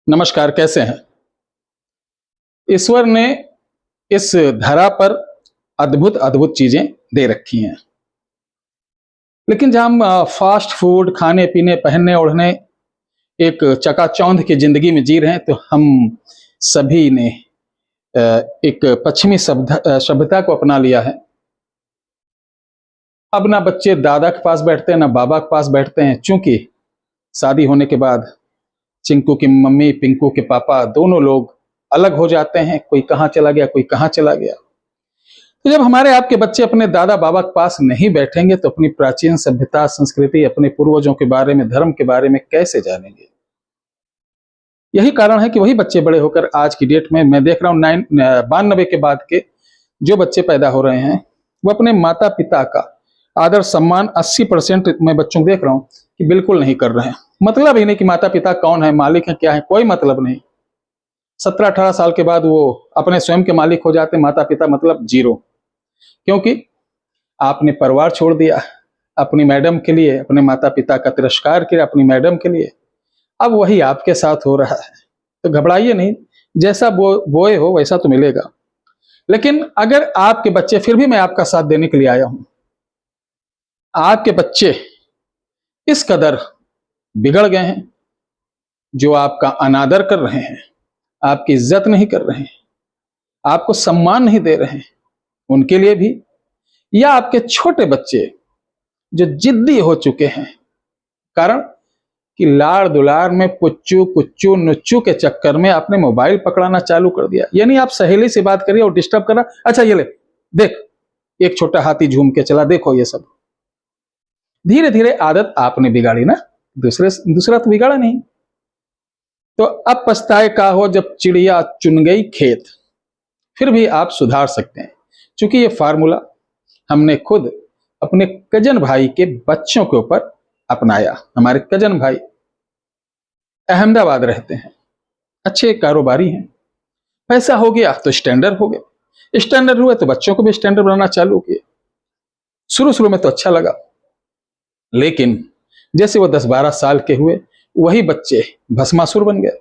नमस्कार, कैसे हैं? ईश्वर ने इस धरा पर अद्भुत अद्भुत चीजें दे रखी हैं, लेकिन जहां हम फास्ट फूड खाने पीने पहनने ओढ़ने एक चकाचौंध की जिंदगी में जी रहे हैं, तो हम सभी ने एक पश्चिमी सभ्यता को अपना लिया है। अब ना बच्चे दादा के पास बैठते हैं ना बाबा के पास बैठते हैं, चूंकि शादी होने के बाद चिंकू की मम्मी पिंकू के पापा दोनों लोग अलग हो जाते हैं। कोई कहाँ चला गया, कोई कहाँ चला गया। तो जब हमारे आपके बच्चे अपने दादा बाबा के पास नहीं बैठेंगे तो अपनी प्राचीन सभ्यता संस्कृति, अपने पूर्वजों के बारे में, धर्म के बारे में कैसे जानेंगे? यही कारण है कि वही बच्चे बड़े होकर आज की डेट में मैं देख रहा हूँ 92 के बाद के जो बच्चे पैदा हो रहे हैं, वो अपने माता पिता का आदर सम्मान 80% मैं बच्चों को देख रहा हूँ कि बिल्कुल नहीं कर रहे हैं। मतलब ही नहीं कि माता पिता कौन है, मालिक है, क्या है, कोई मतलब नहीं। 17-18 साल के बाद वो अपने स्वयं के मालिक हो जाते, माता पिता मतलब जीरो। क्योंकि आपने परिवार छोड़ दिया अपनी मैडम के लिए, अपने माता पिता का तिरस्कार किया अपनी मैडम के लिए। अब वही आपके साथ हो रहा है, तो घबराइए नहीं, जैसा बोए हो वैसा तो मिलेगा। लेकिन अगर आपके बच्चे, फिर भी मैं आपका साथ देने के लिए आया हूं, आपके बच्चे इस कदर बिगड़ गए हैं, जो आपका अनादर कर रहे हैं, आपकी इज्जत नहीं कर रहे हैं, आपको सम्मान नहीं दे रहे हैं, उनके लिए भी, या आपके छोटे बच्चे जो जिद्दी हो चुके हैं, कारण कि लाड़ दुलार में पुच्चू कुच्चू नुच्चू के चक्कर में आपने मोबाइल पकड़ाना चालू कर दिया। यानी आप सहेली से बात करिए और डिस्टर्ब कर रहा, अच्छा ये ले देख, एक छोटा हाथी झूम के चला, देखो ये सब। धीरे धीरे आदत आपने बिगाड़ी ना, दूसरा तो बिगाड़ा नहीं। तो अब पछताए का हो जब चिड़िया चुन गई खेत। फिर भी आप सुधार सकते हैं, क्योंकि ये फार्मूला हमने खुद अपने कजन भाई के बच्चों के ऊपर अपनाया। हमारे कजन भाई अहमदाबाद रहते हैं, अच्छे कारोबारी हैं, पैसा हो गया तो स्टैंडर्ड हो गए, स्टैंडर्ड हुए तो बच्चों को भी स्टैंडर्ड बनाना चालू किए। शुरू शुरू में तो अच्छा लगा, लेकिन जैसे वो 10-12 साल के हुए, वही बच्चे भस्मासुर बन गए।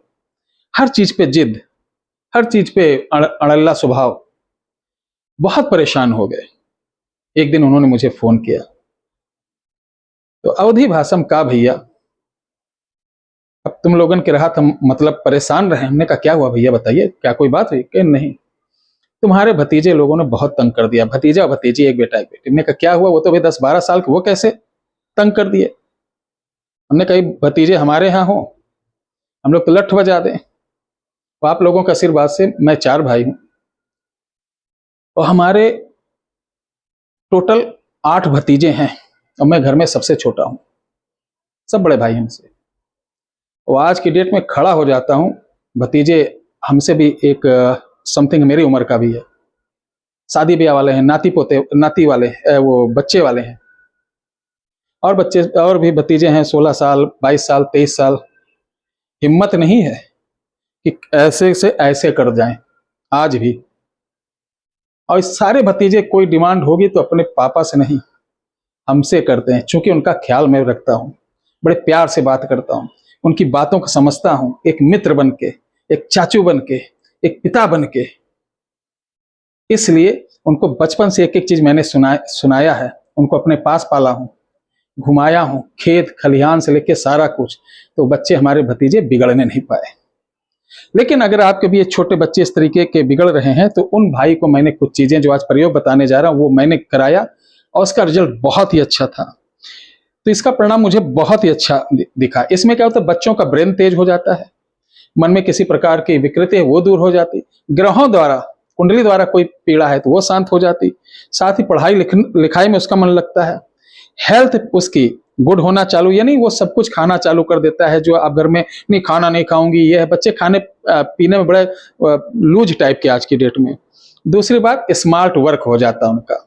हर चीज पे जिद, हर चीज पे अड़ल्ला स्वभाव, बहुत परेशान हो गए। एक दिन उन्होंने मुझे फोन किया, तो अवधि भाषम का भैया, अब तुम लोगन के रहा हम मतलब परेशान रहे। हमने कहा क्या हुआ भैया बताइए, क्या कोई बात हुई? कि नहीं, तुम्हारे भतीजे लोगों ने बहुत तंग कर दिया, भतीजा और भतीजी, एक बेटा एक बेटी। हमने कहा क्या हुआ? वो तो भाई 10-12 साल के, वो कैसे तंग कर दिए? हमने कहा भतीजे हमारे यहाँ हो, हम लोग तो लठ बजा दें। तो आप लोगों के आशीर्वाद से मैं 4 भाई हूं, और हमारे टोटल 8 भतीजे हैं, और मैं घर में सबसे छोटा हूं, सब बड़े भाई हमसे। और आज की डेट में खड़ा हो जाता हूं, भतीजे हमसे भी एक समथिंग मेरी उम्र का भी है, शादी ब्याह वाले हैं, नाती पोते नाती वाले, वो बच्चे वाले हैं, और बच्चे और भी भतीजे हैं 16 साल 22 साल 23 साल। हिम्मत नहीं है कि ऐसे से ऐसे कर जाएं आज भी। और इस सारे भतीजे कोई डिमांड होगी तो अपने पापा से नहीं, हमसे करते हैं, क्योंकि उनका ख्याल मैं रखता हूं, बड़े प्यार से बात करता हूं, उनकी बातों को समझता हूं, एक मित्र बन के, एक चाचू बन के, एक पिता बन के। इसलिए उनको बचपन से एक एक चीज मैंने सुनाया है, उनको अपने पास पाला हूं, घुमाया हूं, खेत खलिहान से लेके सारा कुछ। तो बच्चे हमारे भतीजे बिगड़ने नहीं पाए। लेकिन अगर आपके भी ये छोटे बच्चे इस तरीके के बिगड़ रहे हैं, तो उन भाई को मैंने कुछ चीजें जो आज प्रयोग बताने जा रहा हूं वो मैंने कराया, और उसका रिजल्ट बहुत ही अच्छा था। तो इसका परिणाम मुझे बहुत ही अच्छा दिखा। इसमें क्या होता है, बच्चों का ब्रेन तेज हो जाता है, मन में किसी प्रकार की विकृति है वो दूर हो जाती, ग्रहों द्वारा, कुंडली द्वारा कोई पीड़ा है तो वो शांत हो जाती, साथ ही पढ़ाई लिखाई में उसका मन लगता है, हेल्थ उसकी गुड होना चालू, यानी वो सब कुछ खाना चालू कर देता है जो आप घर में नहीं, खाना नहीं खाऊंगी, ये है। बच्चे खाने पीने में बड़े लूज टाइप के आज की डेट में। दूसरी बात, स्मार्ट वर्क हो जाता है उनका।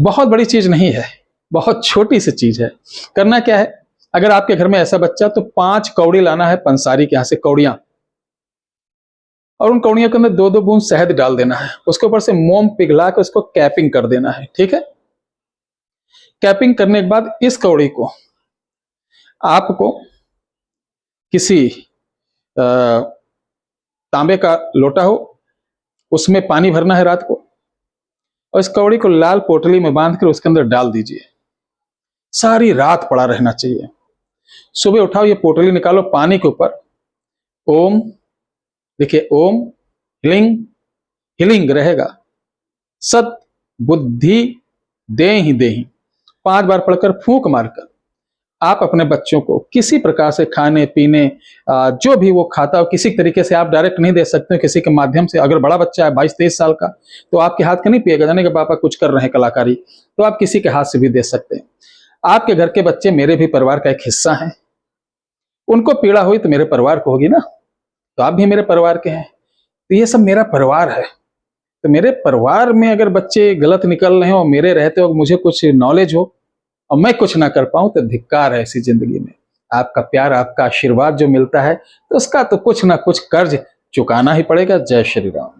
बहुत बड़ी चीज नहीं है, बहुत छोटी सी चीज है। करना क्या है, अगर आपके घर में ऐसा बच्चा, तो 5 कौड़ी लाना है पंसारी के यहाँ से, कौड़ियां, और उन कौड़ियों के अंदर 2-2 बूंद शहद डाल देना है, उसके ऊपर से मोम पिघला के उसको कैपिंग कर देना है, ठीक है। कैपिंग करने के बाद इस कौड़ी को आपको किसी तांबे का लोटा हो, उसमें पानी भरना है रात को, और इस कौड़ी को लाल पोटली में बांध कर उसके अंदर डाल दीजिए। सारी रात पड़ा रहना चाहिए। सुबह उठाओ, ये पोटली निकालो, पानी के ऊपर ओम देखिए, ओम हिलिंग हिलिंग रहेगा, सत बुद्धि देहि देहि 5 बार पढ़कर फूंक मारकर आप अपने बच्चों को किसी प्रकार से खाने पीने, जो भी वो खाता हो, किसी तरीके से आप डायरेक्ट नहीं दे सकते हो, किसी के माध्यम से। अगर बड़ा बच्चा है 22-23 साल का, तो आपके हाथ का नहीं पिएगा, जाने के पापा कुछ कर रहे हैं कलाकारी, तो आप किसी के हाथ से भी दे सकते हैं। आपके घर के बच्चे मेरे भी परिवार का एक हिस्सा हैं, उनको पीड़ा हुई तो मेरे परिवार को होगी ना, तो आप भी मेरे परिवार के हैं, तो ये सब मेरा परिवार है। तो मेरे परिवार में अगर बच्चे गलत निकल रहे हो, मेरे रहते हो, मुझे कुछ नॉलेज हो और मैं कुछ ना कर पाऊं, तो धिक्कार है ऐसी जिंदगी में। आपका प्यार, आपका आशीर्वाद जो मिलता है, तो उसका तो कुछ ना कुछ कर्ज चुकाना ही पड़ेगा। जय श्री राम।